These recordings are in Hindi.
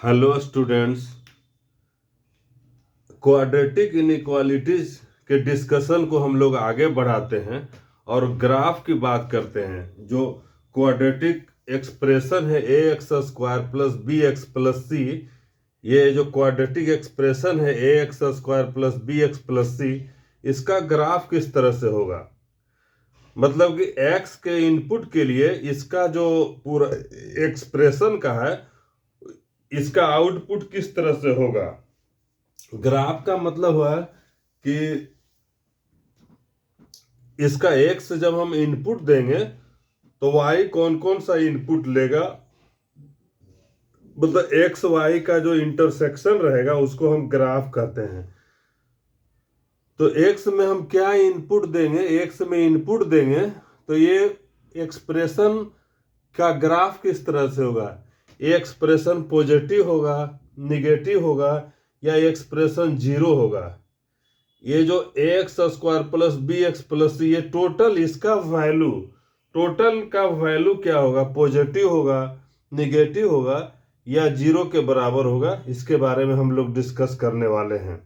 हेलो स्टूडेंट्स, क्वाड्रेटिक इनइक्वालिटीज के डिस्कशन को हम लोग आगे बढ़ाते हैं और ग्राफ की बात करते हैं। जो क्वाड्रेटिक एक्सप्रेशन है a x square plus b x plus c, ये जो क्वाड्रेटिक एक्सप्रेशन है a x square plus b x plus c, इसका ग्राफ किस तरह से होगा। मतलब कि x के इनपुट के लिए इसका जो पूरा एक्सप्रेशन का है, इसका आउटपुट किस तरह से होगा। ग्राफ का मतलब है कि इसका x जब हम इनपुट देंगे तो y कौन कौन सा इनपुट लेगा, मतलब x y का जो इंटरसेक्शन रहेगा उसको हम ग्राफ कहते हैं। तो x में हम क्या इनपुट देंगे, x में इनपुट देंगे तो ये एक्सप्रेशन का ग्राफ किस तरह से होगा। ये एक्सप्रेशन पॉजिटिव होगा, निगेटिव होगा या एक्सप्रेशन जीरो होगा। ये जो x square plus b x plus c, ये टोटल इसका वैल्यू, टोटल का वैल्यू क्या होगा, पॉजिटिव होगा, निगेटिव होगा या जीरो के बराबर होगा। इसके बारे में हम लोग डिस्कस करने वाले हैं।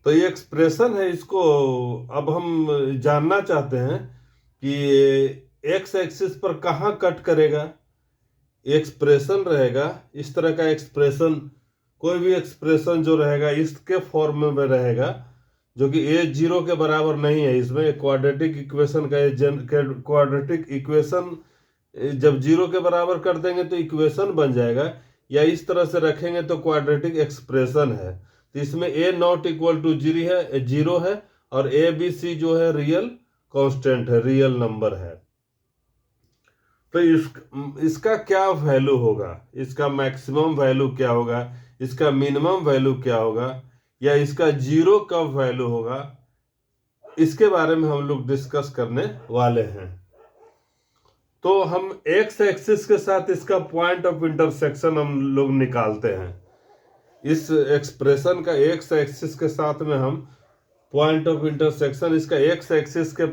तो ये एक्सप्रेशन है, इसको अब हम जानना चाहते हैं कि एक्स एक्सिस पर कहाँ कट करेगा। एक्सप्रेशन रहेगा इस तरह का एक्सप्रेशन, कोई भी एक्सप्रेशन जो रहेगा इसके फॉर्म में रहेगा, जो कि ए जीरो के बराबर नहीं है। इसमें क्वाड्रेटिक इक्वेशन का क्वाड्रेटिक इक्वेशन जब जीरो के बराबर कर देंगे तो इक्वेशन बन जाएगा, या इस तरह से रखेंगे तो क्वाड्रेटिक एक्सप्रेशन है। तो इसमें ए नॉट इक्वल टू जीरो है और ए बी सी जो है रियल कांस्टेंट है, रियल नंबर है। तो इसका क्या वैल्यू होगा, इसका मैक्सिमम वैल्यू क्या होगा, इसका मिनिमम वैल्यू क्या होगा, या इसका जीरो कब वैल्यू होगा, इसके बारे में हम लोग डिस्कस करने वाले हैं। तो हम एक्स एक्सिस के साथ इसका पॉइंट ऑफ इंटरसेक्शन हम लोग निकालते हैं। इस एक्सप्रेशन का एक्स एक्सिस के साथ में हम पॉइंट ऑफ इंटरसेक्शन, इसका एक्स एक्सिस के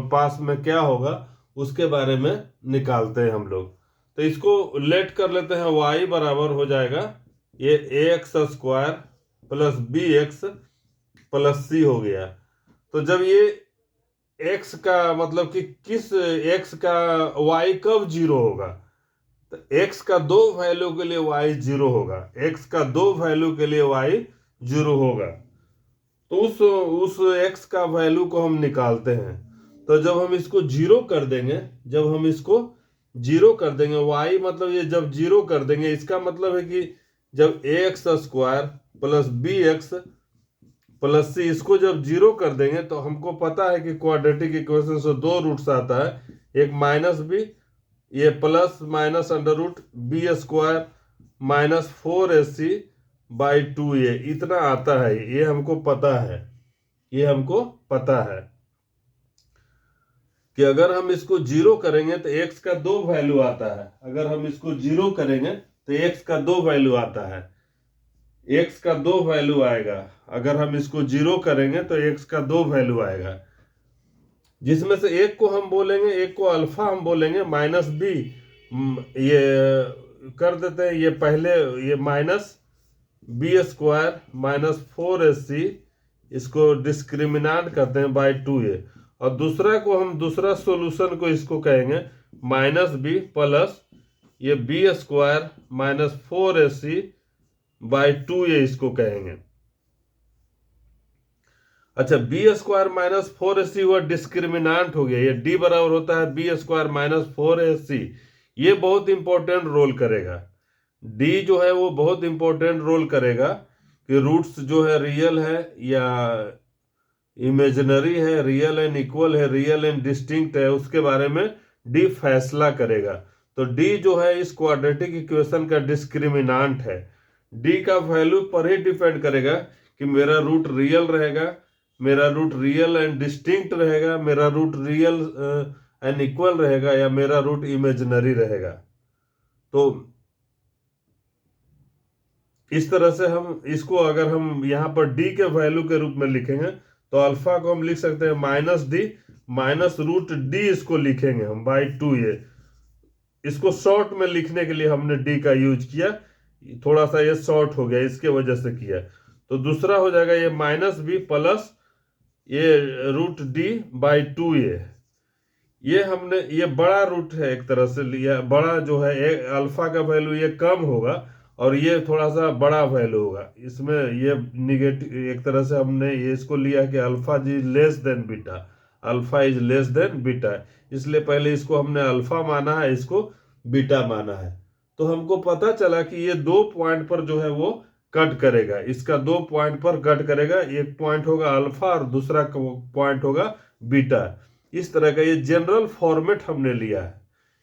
पास में क्या होगा उसके बारे में निकालते हैं हम लोग। तो इसको लेट कर लेते हैं, y बराबर हो जाएगा ये a x square plus b x plus c हो गया। तो जब ये x का मतलब कि किस x का y कब जीरो होगा, तो x का दो वैल्यू के लिए y जीरो होगा, x का दो वैल्यू के लिए y जीरो होगा। तो उस x का वैल्यू को हम निकालते हैं। तो जब हम इसको जीरो कर देंगे, जब हम इसको जीरो कर देंगे y मतलब ये जब जीरो कर देंगे, इसका मतलब है कि जब a x square plus b x plus c, इसको जब जीरो कर देंगे तो हमको पता है कि क्वाड्रेटिक इक्वेशन से दो रूट्स आता है, एक माइनस बी, ये plus minus under root B square minus 4ac by 2a, इतना आता है। ये हमको पता है, ये हमको पता है कि अगर हम इसको जीरो करेंगे तो x का दो वैल्यू आता है। अगर हम इसको जीरो करेंगे तो x का दो वैल्यू आता है, x का दो वैल्यू आएगा। अगर हम इसको जीरो करेंगे तो x का दो वैल्यू आएगा, जिसमें से एक को हम बोलेंगे, एक को अल्फा हम बोलेंगे, माइनस बी ये कर देते हैं। ये पहले ये minus B square minus 4ac, इसको डिस्क्रिमिनांट करते हैं बाई 2a, और दूसरा को हम दूसरा सॉल्यूशन को इसको कहेंगे माइनस बी प्लस ये B square minus 4ac by 2a, इसको कहेंगे। अच्छा, बी स्क्वायर माइनस 4ac वह डिस्क्रिमिनांट हो गया, ये डी बराबर होता है बी स्क्वायर माइनस 4ac। ये बहुत इंपॉर्टेंट रोल करेगा, डी जो है वो बहुत इंपॉर्टेंट रोल करेगा कि रूट्स जो है रियल है या इमेजिनरी है, रियल एंड इक्वल है, रियल एंड डिस्टिंक्ट है, उसके बारे में डी फैसला करेगा। तो डी जो है इस क्वाड्रेटिक इक्वेशन का डिस्क्रिमिनांट है। डी का वैल्यू पर ही डिपेंड करेगा कि मेरा रूट रियल रहेगा, मेरा रूट रियल एंड डिस्टिंक्ट रहेगा, मेरा रूट रियल एंड इक्वल रहेगा, या मेरा रूट इमेजिनरी रहेगा। तो इस तरह से हम इसको, अगर हम यहाँ पर डी के वैल्यू के रूप में लिखेंगे तो अल्फा को हम लिख सकते हैं minus D minus root D, इसको लिखेंगे हम बाई 2a। इसको शॉर्ट में लिखने के लिए हमने डी का यूज किया, थोड़ा सा ये शॉर्ट हो गया इसके वजह से किया। तो दूसरा हो जाएगा ये माइनस बी प्लस ये रूट डी बाई 2a। ये हमने ये बड़ा रूट है एक तरह से लिया, बड़ा जो है अल्फा का वैल्यू ये कम होगा और ये थोड़ा सा बड़ा वैल्यू होगा, इसमें ये निगेटिव एक तरह से हमने ये इसको लिया कि alpha is less than beta, alpha is less than beta, इसलिए पहले इसको हमने अल्फा माना है, इसको बीटा माना है। तो हमको पता चला कि ये 2 पॉइंट पर जो है वो कट करेगा, इसका 2 पॉइंट पर कट करेगा, एक पॉइंट होगा अल्फा और दूसरा पॉइंट होगा बीटा। इस तरह का ये जनरल फॉर्मेट हमने लिया है,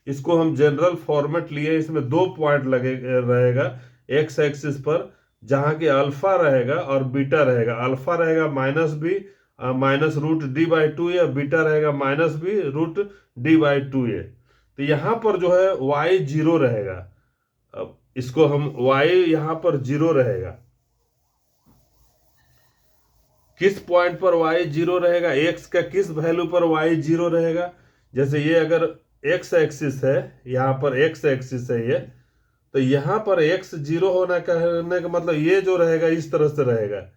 इसको हम जनरल फॉर्मेट लिए, इसमें 2 पॉइंट लगे रहेगा एक्स एक्सिस पर, जहां की अल्फा रहेगा और बीटा रहेगा। अल्फा रहेगा minus B minus root D by 2a, beta रहेगा minus b root D by 2a। तो यहां पर जो है y 0 रहेगा, अब इसको हम y यहां पर 0 रहेगा। किस पॉइंट पर y 0 रहेगा, x का किस वैल्यू पर y 0 रहेगा। जैसे ये अगर x एक्सिस है, यहां पर x एक्सिस है ये, तो यहां पर x 0 होना कहने का मतलब ये जो रहेगा इस तरह से रहेगा,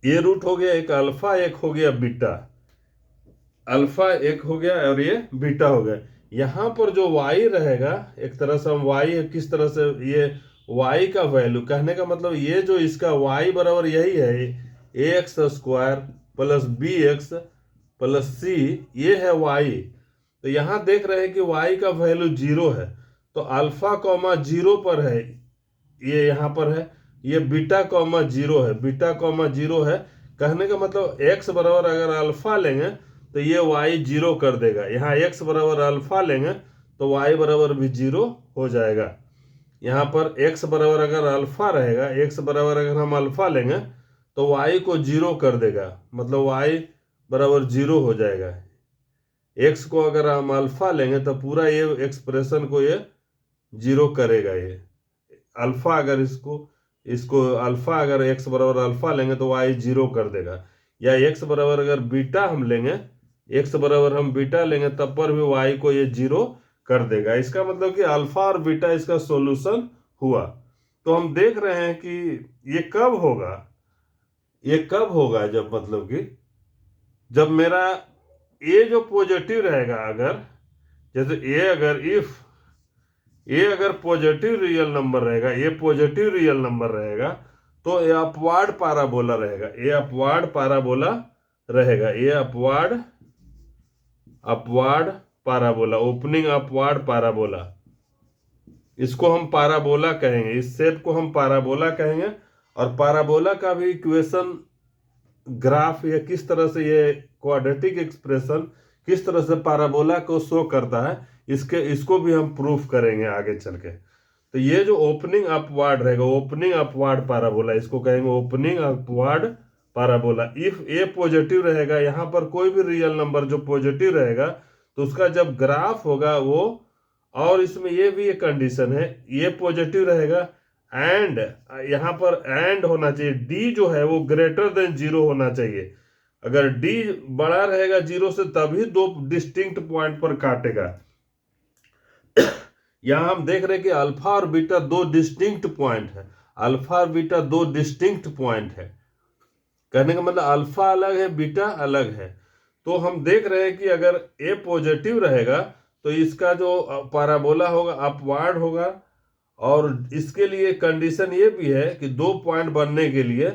ये रूट हो गया एक अल्फा, एक हो गया बीटा, अल्फा एक हो गया और ये बीटा हो गया। यहां पर जो y रहेगा एक तरह से हम y किस तरह से, ये y का वैल्यू कहने का मतलब ये जो इसका y बराबर यही है, a x square plus b x plus c, ये है y। तो यहां देख रहे हैं कि y का वैल्यू 0 है, तो अल्फा कॉमा 0 पर है, ये यहां पर है, ये बीटा कॉमा 0 है, बीटा कॉमा 0 है। कहने का मतलब x बराबर अगर अल्फा लेंगे तो ये y 0 कर देगा, यहाँ x बराबर अल्फा लेंगे तो y बराबर भी 0 हो जाएगा। यहाँ पर x बराबर अगर अल्फा रहेगा, x बराबर अगर हम अल्फा लेंगे तो y को 0 कर देगा, मतलब y बराबर 0 हो जाएगा। x को अगर हम अल्फा लेंगे तो पूरा ये एक्सप्रेशन को ये 0 करेगा। ये अल्फा अगर इसको इसको अल्फा अगर x बराबर अल्फा लेंगे तो y 0 कर देगा, या x बराबर अगर बीटा हम लेंगे, x बराबर हम बीटा लेंगे तब पर भी y को ये 0 कर देगा। इसका मतलब कि अल्फा और बीटा इसका सॉल्यूशन हुआ। तो हम देख रहे हैं कि ये कब होगा, ये कब होगा जब मतलब कि जब मेरा a जो पॉजिटिव रहेगा, अगर जैसे a अगर इफ ये अगर पॉजिटिव रियल नंबर रहेगा, ये पॉजिटिव रियल नंबर रहेगा तो ये अपवार्ड पाराबोला रहेगा, ये अपवार्ड पाराबोला रहेगा, ये upward upward parabola, opening upward parabola, इसको हम पाराबोला कहेंगे, इस शेप को हम पाराबोला कहेंगे। और पाराबोला का भी इक्वेशन ग्राफ या किस तरह से ये क्वाड्रेटिक एक्सप्रेशन किस तरह से पाराबोला को शो करता है, इसको भी हम प्रूफ करेंगे आगे चल के। तो ये जो ओपनिंग अपवार्ड रहेगा, ओपनिंग अपवार्ड पाराबोला, इसको कहेंगे opening upward parabola. If A positive रहेगा, यहाँ पर कोई भी रियल नंबर जो पॉजिटिव रहेगा तो उसका जब ग्राफ होगा वो, और इसमें ये भी एक कंडीशन है, ये पॉजिटिव रहेगा एंड यहाँ पर एंड होना चाहिए, डी जो है वो ग्रेटर देन 0 होना चाहिए। अगर डी बड़ा रहेगा 0 से तभी 2 डिस्टिंक्ट पॉइंट पर काटेगा। यहां हम देख रहे हैं कि अल्फा और बीटा 2 डिस्टिंक्ट पॉइंट है, अल्फा और बीटा 2 डिस्टिंक्ट पॉइंट है, कहने का मतलब अल्फा अलग है बीटा अलग है। तो हम देख रहे हैं कि अगर ए पॉजिटिव रहेगा तो इसका जो पैराबोला होगा अपवार्ड होगा, और इसके लिए कंडीशन ये भी है कि 2 पॉइंट बनने के लिए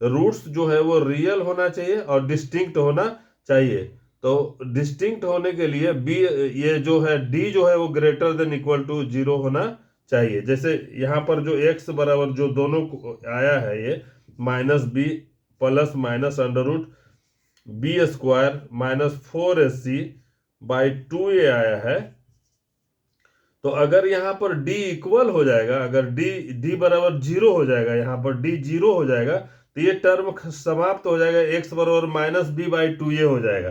रूट्स जो है वो रियल होना चाहिए और डिस्टिंक्ट होना चाहिए। तो डिस्टिंक्ट होने के लिए बी ये जो है डी जो है वो ग्रेटर देन इक्वल टू 0 होना चाहिए। जैसे यहाँ पर जो x बराबर जो दोनों आया है ये minus B plus minus under root B square minus 4ac by 2a आया है। तो अगर यहाँ पर d इक्वल हो जाएगा, अगर d बराबर 0 हो जाएगा, यहाँ पर d 0 हो जाएगा तो ये टर्म समाप्त हो जाएगा, x बराबर माइनस बी बाई 2a हो जाएगा।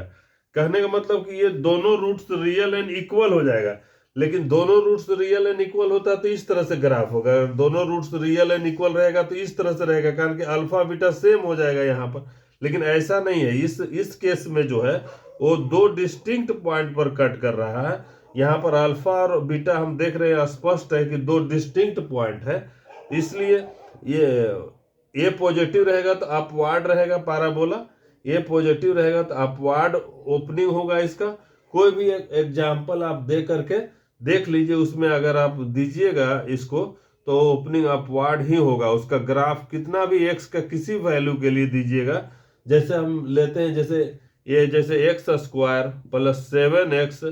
कहने का मतलब कि ये दोनों रूट्स रियल एंड इक्वल हो जाएगा। लेकिन दोनों रूट्स रियल एंड इक्वल होता तो इस तरह से ग्राफ होगा, अगर दोनों रूट्स रियल एंड इक्वल रहेगा तो इस तरह से रहेगा, कारण कि अल्फा बीटा सेम हो जाएगा यहाँ पर। लेकिन ऐसा नहीं है। इस केस में जो है वो दो डिस्टिंक्ट पॉइंट पर कट कर रहा है। यहाँ पर अल्फा और बीटा हम देख रहे हैं, स्पष्ट है कि दो डिस्टिंक्ट पॉइंट है, इसलिए ये पॉजिटिव रहेगा तो अपवार्ड रहेगा पैराबोला, ये पॉजिटिव रहेगा तो अपवार्ड ओपनिंग होगा इसका। कोई भी एक एग्जाम्पल आप दे करके देख लीजिए, उसमें अगर आप दीजिएगा इसको तो ओपनिंग अपवार्ड ही होगा। उसका ग्राफ कितना भी एक्स का किसी वैल्यू के लिए दीजिएगा, जैसे हम लेते हैं जैसे x square plus 7x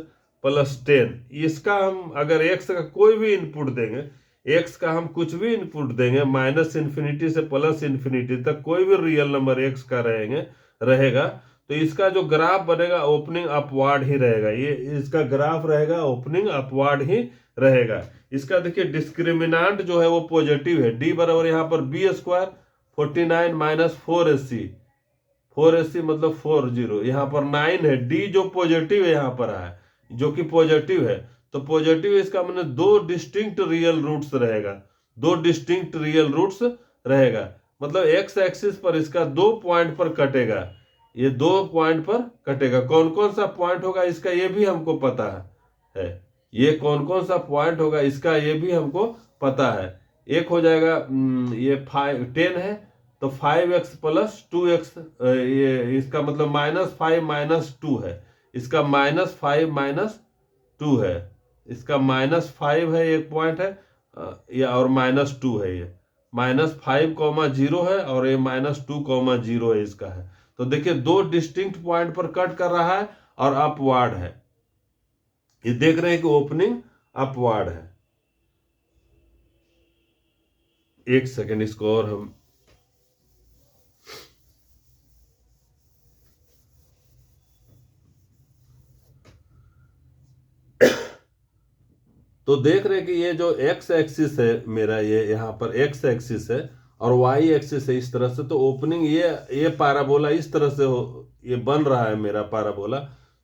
plus 10, इसका हम अगर एक्स का कोई भी इनपुट देंगे, एक्स का हम कुछ भी इनपुट देंगे माइनस इन्फिनिटी से प्लस इन्फिनिटी तक, कोई भी रियल नंबर एक्स का रहेगा तो इसका जो ग्राफ बनेगा ओपनिंग अपवार्ड ही रहेगा। ये इसका ग्राफ रहेगा ओपनिंग अपवार्ड ही रहेगा। इसका देखिए डिस्क्रिमिनांट जो है वो पॉजिटिव है। डी बराबर यहाँ पर B square 49 minus 4ac, 4ac मतलब 40, यहाँ पर 9 है। डी जो पॉजिटिव है यहाँ पर है, जो कि पॉजिटिव है, तो पॉजिटिव इसका मतलब दो डिस्टिंक्ट रियल रूट्स रहेगा, दो डिस्टिंक्ट रियल रूट्स रहेगा। मतलब एक्स एक्सिस पर इसका दो पॉइंट पर कटेगा, ये दो पॉइंट पर कटेगा। कौन कौन सा पॉइंट होगा इसका ये भी हमको पता है, ये कौन कौन सा पॉइंट होगा इसका ये भी हमको पता है। एक हो जाएगा ये 10 है तो 5x प्लस 2x, ये इसका मतलब -5 -2 है, इसका -5 -2 है, इसका -5 है एक पॉइंट है, ये और -2 है, ये -5,0 है और ये -2,0 है इसका है। तो देखिए दो डिस्टिंक्ट पॉइंट पर कट कर रहा है और अपवार्ड है, ये देख रहे हैं कि ओपनिंग अपवार्ड है। एक सेकेंड इसको और हम तो देख रहे हैं कि ये जो एक्स एक्सिस है मेरा, ये यहाँ पर एक्स एक्सिस है और वाई एक्सिस है इस तरह से, तो ओपनिंग ये पैराबोला इस तरह से ये बन रहा है मेरा पैराबोला।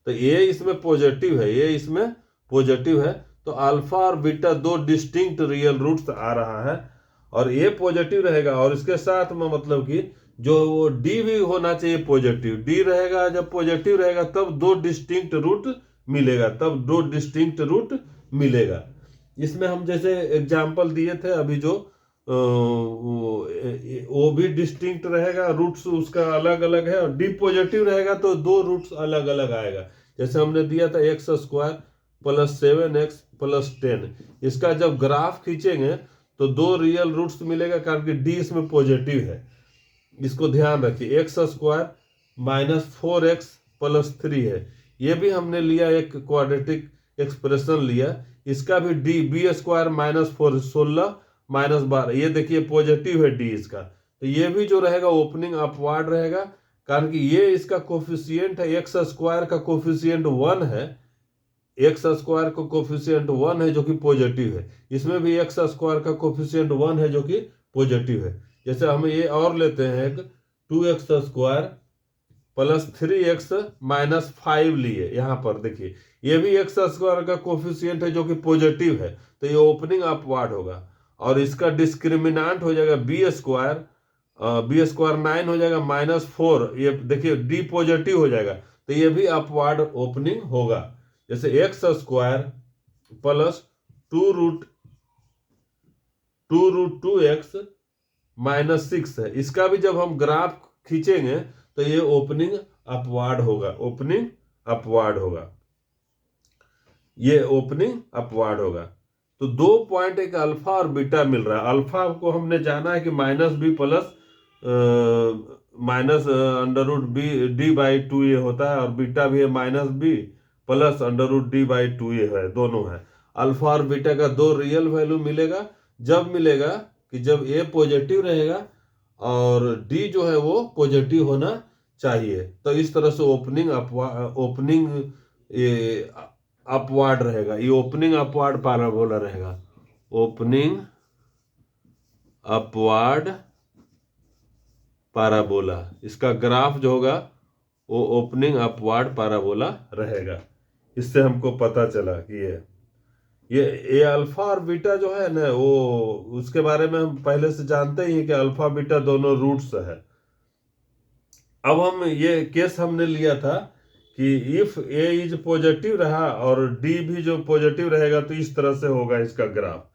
तो ये इसमें पॉजिटिव है, ये इसमें पॉजिटिव है, तो अल्फा और बीटा दो डिस्टिंक्ट रियल रूट्स आ रहा है और ये पॉजिटिव रहेगा। और इसके साथ में मतलब कि जो वो डी भी होना चाहिए पॉजिटिव, डी रहेगा, जब पॉजिटिव रहेगा तब दो डिस्टिंक्ट रूट मिलेगा, तब दो डिस्टिंक्ट रूट मिलेगा। इसमें हम जैसे एग्जाम्पल दिए थे अभी जो वो भी डिस्टिंक्ट रहेगा, रूट्स उसका अलग अलग है, और डी पॉजिटिव रहेगा तो दो रूट्स अलग अलग आएगा। जैसे हमने दिया था x square plus 7x plus 10, इसका जब ग्राफ खींचेंगे तो दो रियल रूट्स मिलेगा, कारण कि डी इसमें पॉजिटिव है। इसको ध्यान रखिए, एक्स स्क्वायर -4x प्लस 3 है, ये भी हमने लिया एक क्वाड्रेटिक एक्सप्रेशन लिया, इसका भी डी बी स्क्वायर -4 16 -12, ये देखिए पॉजिटिव है डी इसका, तो ये भी जो रहेगा ओपनिंग अपवार्ड रहेगा, कारण कि ये इसका कोफिशिएंट है, एक्स स्क्वायर का कोफिशिएंट 1 है, एक्स स्क्वायर का कोफिशिएंट 1 है जो कि पॉजिटिव है, इसमें भी एक्स स्क्वायर का कोफिशिएंट 1 है जो कि पॉजिटिव है। जैसे हम ये और लेते हैं एक 2x स्क्वायर प्लस 3x -5 लिए, यहाँ पर देखिए ये भी एक्स स्क्वायर का कोफिशिएंट है जो कि पॉजिटिव है, तो ये ओपनिंग अपवार्ड होगा। और इसका डिस्क्रिमिनांट हो जाएगा बी स्क्वायर 9 हो जाएगा -4, ये देखिए डी पॉजिटिव हो जाएगा, तो ये भी अपवार्ड ओपनिंग होगा। जैसे एक्स स्क्वायर प्लस 2√2x -6 है, इसका भी जब हम ग्राफ खींचेंगे तो ये ओपनिंग अपवार्ड होगा, ओपनिंग अपवार्ड होगा, ये ओपनिंग अपवार्ड होगा। तो दो पॉइंट एक अल्फा और बीटा मिल रहा है। अल्फा को हमने जाना है कि -b प्लस -√d/2 ये होता है, और बीटा भी है -b प्लस √d/2 ये है, दोनों है। अल्फा और बीटा का दो रियल वैल्यू मिलेगा, जब मिलेगा कि जब ए पॉजिटिव रहेगा और डी जो है वो पॉजिटिव होना चाहिए। तो इस तरह से ओपनिंग अपवार्ड रहेगा, ये ओपनिंग अपवार्ड पैराबोला रहेगा, ओपनिंग अपवार्ड पैराबोला। इसका ग्राफ जो होगा वो ओपनिंग अपवार्ड पैराबोला रहेगा। इससे हमको पता चला कि ये अल्फा और बीटा जो है ना, वो उसके बारे में हम पहले से जानते ही हैं कि अल्फा बीटा दोनों रूट्स है। अब हम ये केस हमने लिया था कि इफ ए इज पॉजिटिव रहा और डी भी जो पॉजिटिव रहेगा तो इस तरह से होगा इसका ग्राफ।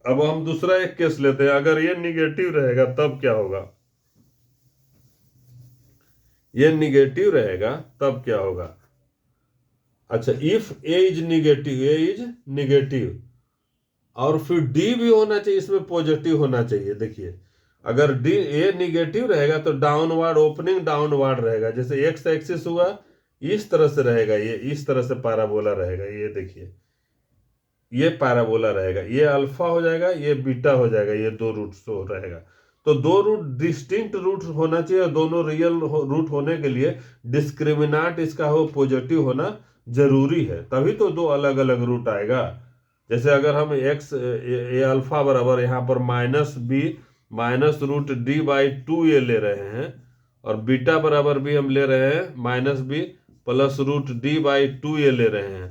अब हम दूसरा एक केस लेते हैं, अगर ये निगेटिव रहेगा तब क्या होगा, ये निगेटिव रहेगा तब क्या होगा। अच्छा, if A is negative, A is negative और फिर डी भी होना चाहिए, इसमें पॉजिटिव होना चाहिए। देखिए अगर डी ए निगेटिव रहेगा तो डाउनवर्ड ओपनिंग डाउनवर्ड रहेगा, जैसे एक्स एक्सिस हुआ इस तरह से रहेगा, ये इस तरह से पैराबोला रहेगा। ये देखिए ये पैराबोला रहेगा, ये अल्फा हो जाएगा, ये बीटा हो जाएगा, ये दो रूट हो रहेगा। तो दो रूट डिस्टिंक्ट रूट होना चाहिए और दोनों रियल रूट होने के लिए डिस्क्रिमिनांट इसका हो पॉजिटिव होना जरूरी है, तभी तो दो अलग अलग रूट आएगा। जैसे अगर हम एक्स ए अल्फा बराबर यहाँ पर minus B minus root D by two ये ले रहे हैं और बीटा बराबर भी हम ले रहे हैं minus B plus root D by two ये ले रहे हैं,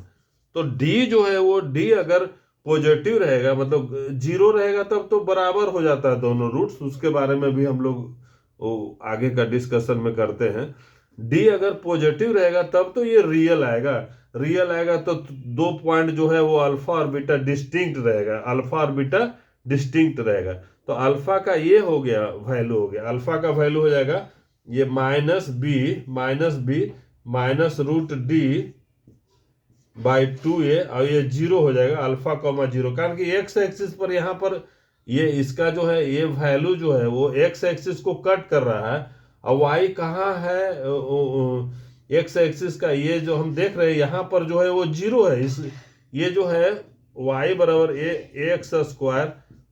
तो डी जो है वो डी अगर पॉजिटिव रहेगा मतलब जीरो रहेगा तब तो बराबर हो जाता है दोनों रूट्स, उसके बारे में भी हम लोग आगे का डिस्कशन में करते हैं। डी अगर पॉजिटिव रहेगा तब तो ये रियल आएगा, रियल आएगा तो दो पॉइंट जो है वो अल्फा और बीटा डिस्टिंक्ट रहेगा, अल्फा और बीटा डिस्टिंक्ट रहेगा। तो अल्फा का ये हो गया वैल्यू, हो गया अल्फा का वैल्यू हो जाएगा ये minus B minus root D by two a और ये जीरो हो जाएगा अल्फा कॉमा जीरो, कारण कि एक्स एक्सिस पर यहाँ पर ये इसका जो है ये वैल्यू जो है वो एक्स एक्सिस को कट कर रहा है और वाई कहाँ है एक्स एक्सिस का, ये जो हम देख रहे हैं यहाँ पर जो है वो जीरो है। इस ये जो है वाई बराबर a x square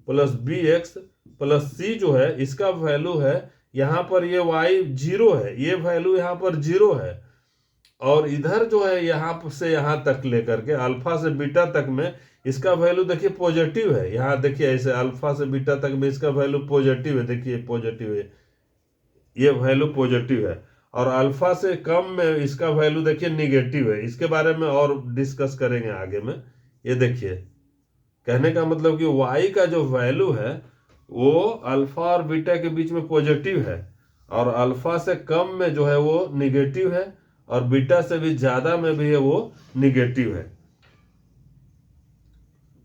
plus b x plus c जो है इसका वैल्यू है यहाँ पर ये वाई जीरो है, ये वैल्यू यहाँ पर जीरो है और इधर जो है यहाँ से यहाँ तक लेकर के अल्फा से बीटा तक में इसका वैल्यू देखिए पॉजिटिव है। यहाँ देखिए ऐसे अल्फा से बीटा तक में इसका वैल्यू पॉजिटिव है, देखिए पॉजिटिव है, ये वैल्यू पॉजिटिव है और अल्फा से कम में इसका वैल्यू देखिए निगेटिव है। इसके बारे में और डिस्कस करेंगे आगे में। ये देखिए कहने का मतलब कि वाई का जो वैल्यू है वो अल्फा और बीटा के बीच में पॉजिटिव है और अल्फा से कम में जो है वो निगेटिव है और बीटा से भी ज्यादा में भी है वो निगेटिव है।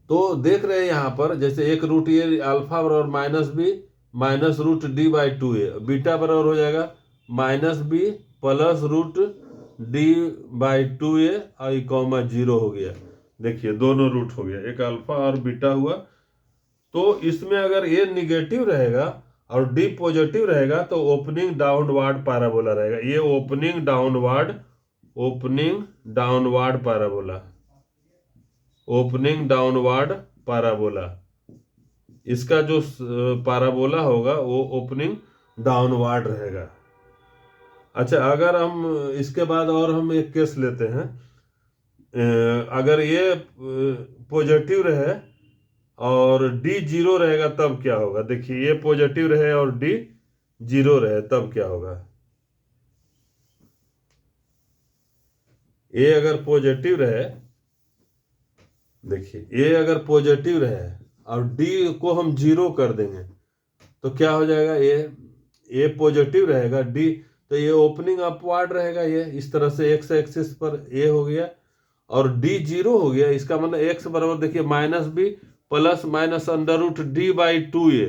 तो देख रहे हैं यहाँ पर जैसे एक रूट ये अल्फा बराबर minus B minus root D by two a, beta बराबर हो जाएगा minus B plus root D by two a और कॉमा जीरो हो गया। देखिए दोनों रूट हो गया, एक अल्फा और बीटा हुआ। तो इसमें अगर ए निगेटिव रहेगा और डी पॉजिटिव रहेगा तो ओपनिंग डाउनवर्ड पैराबोला रहेगा, ये opening downward parabola, opening downward parabola, इसका जो पैराबोला होगा वो ओपनिंग डाउनवर्ड रहेगा। अच्छा, अगर हम इसके बाद और हम एक केस लेते हैं, अगर ये पॉजिटिव रहे और डी जीरो रहेगा तब क्या होगा। देखिए ये पॉजिटिव रहे और डी जीरो रहे तब क्या होगा। ए अगर पॉजिटिव रहे, देखिए ए अगर पॉजिटिव रहे और डी को हम जीरो कर देंगे तो क्या हो जाएगा, ए पॉजिटिव रहेगा डी तो ये ओपनिंग अपवार्ड रहेगा, ये इस तरह से एक्स एक्सिस पर ए हो गया और डी जीरो हो गया, इसका मतलब एक्स बराबर देखिए minus B plus minus under root D by two a.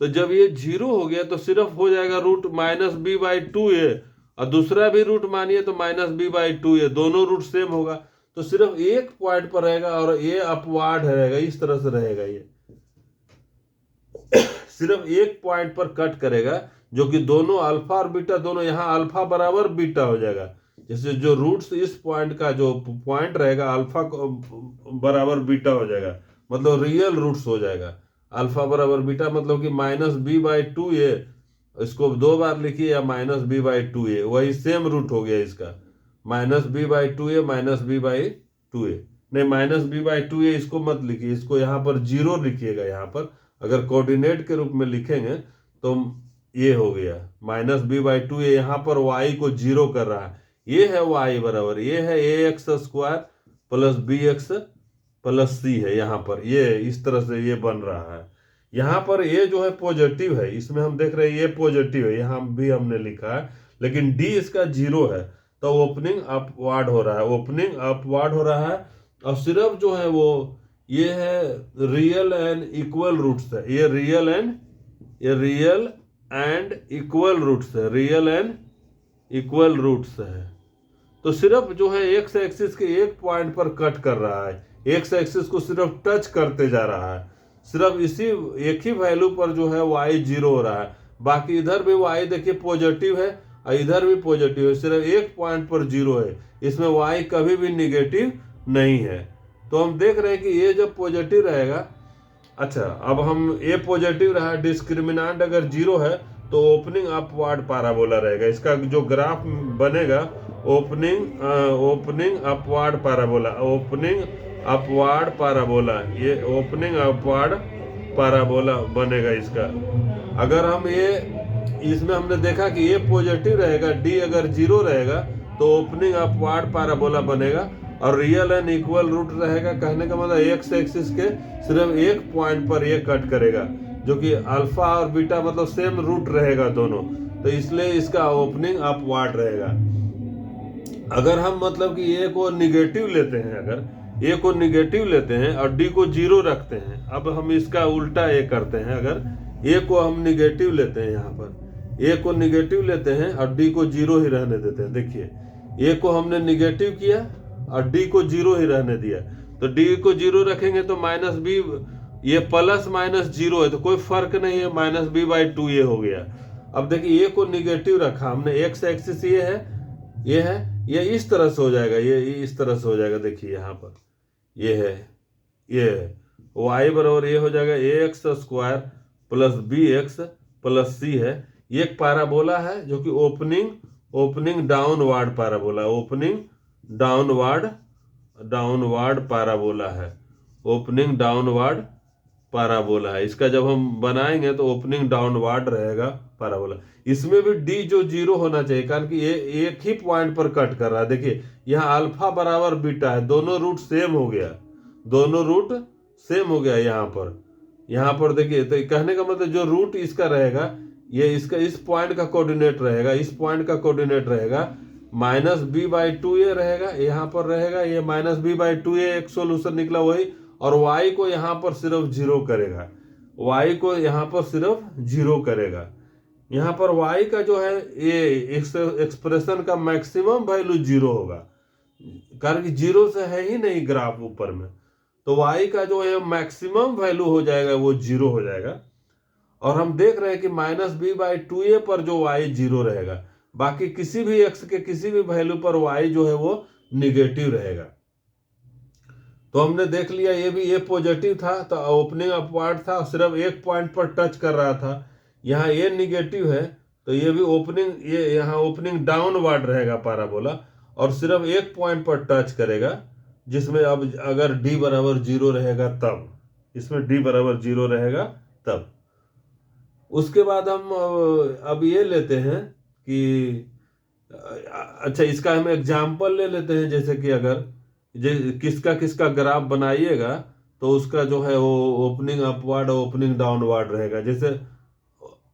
तो जब ये जीरो हो गया तो सिर्फ हो जाएगा root minus b by two a और दूसरा भी रूट मानिए तो minus b by two a, दोनों रूट सेम होगा तो सिर्फ एक पॉइंट पर रहेगा और ये अपवार्ड रहेगा, इस तरह से रहेगा, ये सिर्फ एक पॉइंट पर कट करेगा जो कि दोनों अल्फा और बीटा दोनों यहाँ अल्फा बराबर बीटा हो जाएगा। जैसे जो रूट्स इस पॉइंट का जो पॉइंट रहेगा अल्फा बराबर बीटा हो जाएगा, मतलब रियल रूट्स हो जाएगा। अल्फा बराबर बीटा मतलब कि minus b by two a, इसको दो बार लिखिए या minus b by two a, वही सेम रूट हो गया इसका, minus b by two a minus b by two a, नहीं minus b by two a इसको मत लिखिए, इसको यहाँ पर जीरो लिखिएगा। यहाँ पर अगर कोऑर्डिनेट के रूप में लिखेंगे तो ये हो गया माइनस बी बाई टू ए, यहाँ पर वाई को जीरो कर रहा है, ये है वाई बराबर ये है a x square plus b x plus c है, यहाँ पर ये इस तरह से ये बन रहा है। यहाँ पर ये जो है पॉजिटिव है, इसमें हम देख रहे हैं ये पॉजिटिव है, यहाँ भी हमने लिखा है, लेकिन डी इसका 0 है, तो ओपनिंग अपवार्ड हो रहा है, ओपनिंग अपवार्ड हो रहा है। और सिर्फ जो है वो ये है रियल एंड इक्वल रूट्स है, ये रियल एंड इक्वल रूट्स है, रियल एंड इक्वल रूट्स है। तो सिर्फ जो है एक्स एक्सिस के एक पॉइंट पर कट कर रहा है, एक्स एक्सिस को सिर्फ टच करते जा रहा है, सिर्फ इसी एक ही वैल्यू पर जो है y 0 हो रहा है। बाकी इधर भी y देखिए पॉजिटिव है और इधर भी पॉजिटिव है, सिर्फ एक पॉइंट पर 0 है, इसमें y कभी भी निगेटिव नहीं है। तो हम देख रहे हैं कि ये जब पॉजिटिव रहेगा, अच्छा अब हम ये पॉजिटिव रहा, डिस्क्रिमिनांट अगर 0 है तो ओपनिंग अपवार्ड पैराबोला रहेगा, इसका जो ग्राफ बनेगा opening upward parabola, opening upward parabola, ये ओपनिंग अपवार्ड पैराबोला बनेगा इसका। अगर हम ये इसमें हमने देखा कि ये पॉजिटिव रहेगा, डी अगर 0 रहेगा तो ओपनिंग अपवार्ड पैराबोला बनेगा, और रियल एंड इक्वल रूट रहेगा, कहने का मतलब एक्स एक्सिस के सिर्फ एक पॉइंट पर ये कट करेगा, जो कि अल्फा और बीटा मतलब सेम रूट रहेगा दोनों, तो इसलिए इसका ओपनिंग अपवार्ड रहेगा। अगर हम मतलब कि ए को निगेटिव लेते हैं, अगर ए को निगेटिव लेते हैं और डी को 0 रखते हैं, अब हम इसका उल्टा ए करते हैं, अगर ए को हम निगेटिव लेते हैं, यहाँ पर ए को निगेटिव लेते हैं और डी को 0 ही रहने देते हैं, देखिए ए को हमने निगेटिव किया और डी को 0 ही रहने दिया, तो डी को 0 रखेंगे तो माइनस बी, ये प्लस माइनस 0 है तो कोई फर्क नहीं है, माइनस b/2 ये हो गया। अब देखिए ए को निगेटिव रखा हमने, एक्स एक्सिस ये है, ये इस तरह से हो जाएगा, ये इस तरह से हो जाएगा, देखिए यहाँ पर ये है y बराबर ये हो जाएगा ax² plus bx plus c है, ये एक पैराबोला है जो कि opening downward parabola, opening downward parabola है, ओपनिंग डाउनवर्ड पैराबोला है। इसका जब हम बनाएंगे तो ओपनिंग डाउनवर्ड रहेगा पैराबोला। इसमें भी डी जो 0 होना चाहिए, कारण कि ये एक ही पॉइंट पर कट कर रहा है, देखिए यहाँ अल्फा बराबर बीटा है, दोनों रूट सेम हो गया, दोनों रूट सेम हो गया यहाँ पर देखिए, तो कहने का मतलब जो रूट इसका रहेगा, ये इसका इस पॉइंट का कोऑर्डिनेट रहेगा, इस पॉइंट का कोऑर्डिनेट रहेगा माइनस b/2a रहेगा, यहाँ पर रहेगा ये माइनस b/2a, एक सोल्यूशन निकला वही, और y को यहाँ पर सिर्फ 0 करेगा, y को यहाँ पर सिर्फ 0 करेगा। यहाँ पर y का जो है ये एक्सप्रेशन का मैक्सिमम वैल्यू 0 होगा, कारण कि 0 से है ही नहीं ग्राफ ऊपर में, तो y का जो है मैक्सिमम वैल्यू हो जाएगा वो 0 हो जाएगा। और हम देख रहे हैं कि माइनस b/2a पर जो y 0 रहेगा, बाकी किसी भी x के किसी भी वैल्यू पर y जो है वो निगेटिव रहेगा। तो हमने देख लिया ये पॉजिटिव था तो ओपनिंग अपवार्ड था, सिर्फ एक पॉइंट पर टच कर रहा था, यहाँ ये निगेटिव है तो ये भी ये यहाँ ओपनिंग डाउनवर्ड रहेगा पैराबोला, और सिर्फ एक पॉइंट पर टच करेगा, जिसमें अब अगर d बराबर 0 रहेगा तब, इसमें d बराबर 0 रहेगा तब। उसके बाद हम अब ये लेते हैं कि अच्छा इसका हम एग्जाम्पल ले लेते हैं, जैसे कि अगर किसका ग्राफ बनाइएगा तो उसका जो है वो ओपनिंग अपवार्ड और ओपनिंग डाउनवर्ड रहेगा। जैसे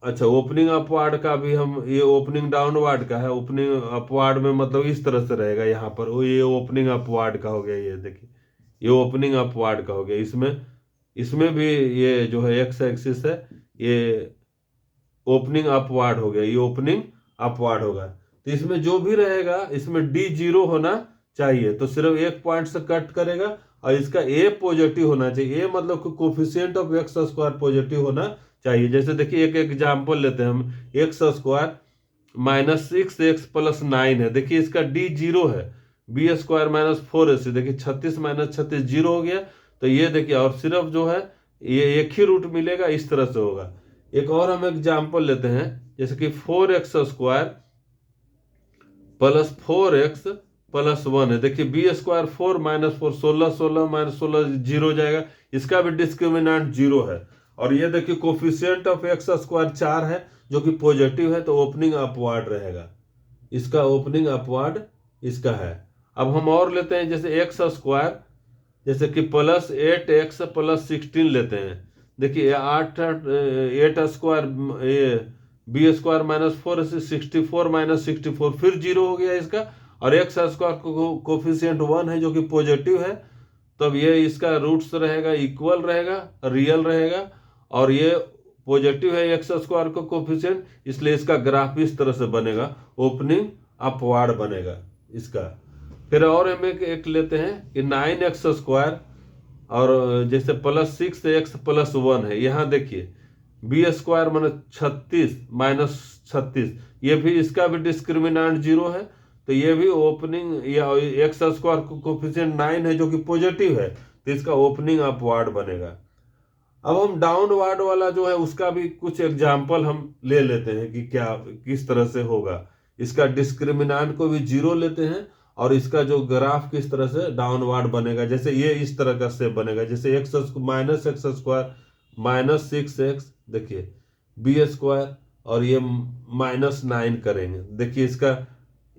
अच्छा ओपनिंग अपवार्ड का भी हम, ये ओपनिंग डाउनवर्ड का है, ओपनिंग अपवार्ड में मतलब इस तरह से रहेगा, यहाँ पर ये ओपनिंग अपवार्ड का हो गया, ये देखिए ये ओपनिंग अपवार्ड का हो गया। इसमें भी ये जो है एक्स एक्सिस है, ये ओपनिंग अपवार्ड हो गया, ये ओपनिंग अपवार्ड होगा। तो इसमें जो भी रहेगा इसमें d 0 होना चाहिए, तो सिर्फ एक पॉइंट से कट करेगा, और इसका a पॉजिटिव होना चाहिए, a मतलब कोफिशिएंट ऑफ x² पॉजिटिव होना चाहिए। जैसे देखिए एक एग्जांपल लेते हैं हम, x² माइनस 6x प्लस 9 है, देखिए इसका d 0 है, b² माइनस 4ac, देखिए 36 माइनस 36 0 हो गया, तो ये देखिए, और सिर्फ जो है ये एक ही रूट मिलेगा, इस तरह से होगा। एक और हम एग्जांपल लेते हैं, जैसे कि 4x² प्लस 4x प्लस 1 है, देखिए b² 4 माइनस 4 16 16 माइनस 16 0 हो जाएगा, इसका भी डिस्क्रिमिनेंट 0 है। और ये देखिए कोफिशिएंट ऑफ x² 4 है जो कि पॉजिटिव है, तो ओपनिंग अपवार्ड रहेगा, इसका ओपनिंग अपवार्ड इसका है। अब हम और लेते हैं, जैसे x², जैसे कि प्लस 8x प्लस 16 लेते हैं, देखिए 8 बी स्क्वायर माइनस 4 64 माइनस 64 फिर जीरो हो गया इसका, और एक्स स्क्वायर कोफिशियंट 1 है जो कि पॉजिटिव है, तब ये इसका रूट्स रहेगा इक्वल रहेगा, रियल रहेगा, और ये पॉजिटिव है एक्स स्क्वायर का कोफिशियंट, इसलिए इसका ग्राफ इस तरह से बनेगा, ओपनिंग अपवार्ड बनेगा इसका। फिर और हम एक लेते हैं कि 9x² और जैसे +6x+1 है, यहाँ देखिए बी स्क्वायर माने 36 माइनस 36, ये भी इसका भी डिस्क्रिमिनांट 0 है, तो ये भी ओपनिंग, या एक्स स्क्वायर कोफिशिएंट 9 है जो कि पॉजिटिव है, तो इसका ओपनिंग अपवार्ड बनेगा। अब हम डाउनवार्ड वाला जो है उसका भी कुछ एग्जाम्पल हम ले लेते हैं कि क्या किस तरह से होगा। इसका डिस्क्रिमिनांट को भी 0 लेते हैं, और इसका जो ग्राफ किस तरह से डाउनवार्ड बनेगा, जैसे ये इस तरह का शेप बनेगा, जैसे minus x square minus 6x, देखिए बी स्क्वायर, और ये -9 करेंगे। देखिए इसका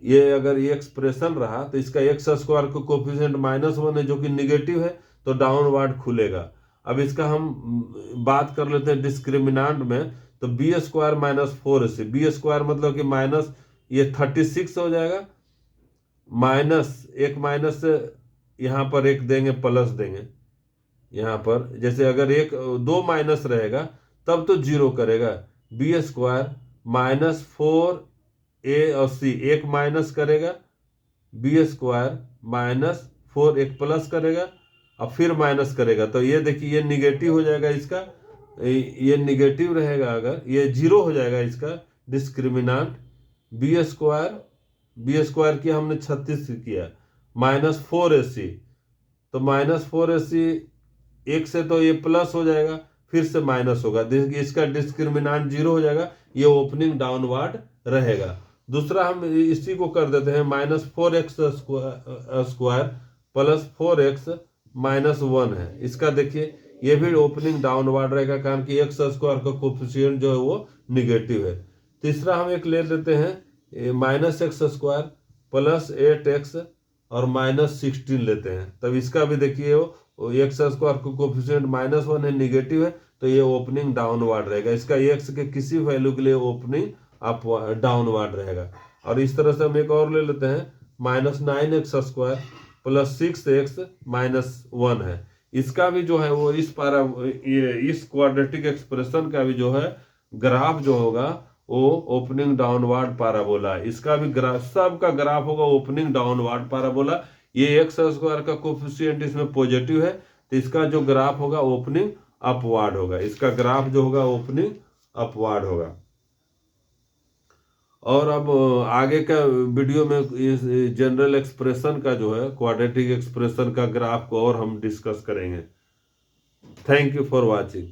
ये अगर ये एक्सप्रेशन रहा तो इसका एक्स स्क्वायर को कोफिशिएंट -1 है जो कि निगेटिव है, तो डाउनवार्ड खुलेगा। अब इसका हम बात कर लेते हैं डिस्क्रिमिनांट में, तो B square minus 4ac, B square मतलब कि माइनस ये 36 हो जाएगा, एक माइनस से यहाँ पर एक देंगे प्लस देंगे, यहाँ पर जैसे अगर एक 2 माइनस रहेगा तब तो 0 करेगा, बी स्क्वायर -4a और c, एक माइनस करेगा, बी स्क्वायर -4 एक प्लस करेगा और फिर माइनस करेगा, तो ये देखिए ये निगेटिव हो जाएगा इसका, ये निगेटिव रहेगा, अगर ये 0 हो जाएगा इसका डिस्क्रिमिनांट। बी स्क्वायर किया हमने 36 किया, -4ac, तो -4ac एक से तो ये प्लस हो जाएगा, फिर से माइनस होगा, देखिए इसका डिस्क्रिमिनांट 0 हो जाएगा, ये ओपनिंग डाउनवार्ड रहेगा। दूसरा हम इसी को कर देते हैं -4x स्क्वायर प्लस 4x -1 है, इसका देखिए ये भी ओपनिंग डाउनवार्ड रहेगा, कारण कि एक्स स्क्वायर का कोफिशिएंट जो है वो निगेटिव है। तीसरा हम एक ले लेते हैं -x² प्लस 8x और -16 लेते हैं, तब इसका भी देखिए वो एक्स स्क्वायर को कोफिशिएंट -1 है, निगेटिव है, तो ये ओपनिंग डाउनवार्ड रहेगा, इसका एक्स के किसी वैल्यू के लिए ओपनिंग अप डाउनवार्ड रहेगा। और इस तरह से हम एक और ले लेते हैं -9x² प्लस 6x -1 है, इसका भी जो है वो इस क्वाड्रेटिक एक्सप्रेशन का भी जो है ग्राफ जो होगा वो ओपनिंग डाउनवार्ड पैराबोला, इसका भी ग्राफ, सब का ग्राफ होगा ओपनिंग डाउनवार्ड पैराबोला। ये एक्स स्क्वायर का कोफिशिएंट इसमें पॉजिटिव है, तो इसका जो ग्राफ होगा ओपनिंग अपवार्ड होगा, इसका ग्राफ जो होगा ओपनिंग अपवार्ड होगा। और अब आगे का वीडियो में इस जनरल एक्सप्रेशन का जो है क्वाड्रेटिक एक्सप्रेशन का ग्राफ को और हम डिस्कस करेंगे। Thank you for watching.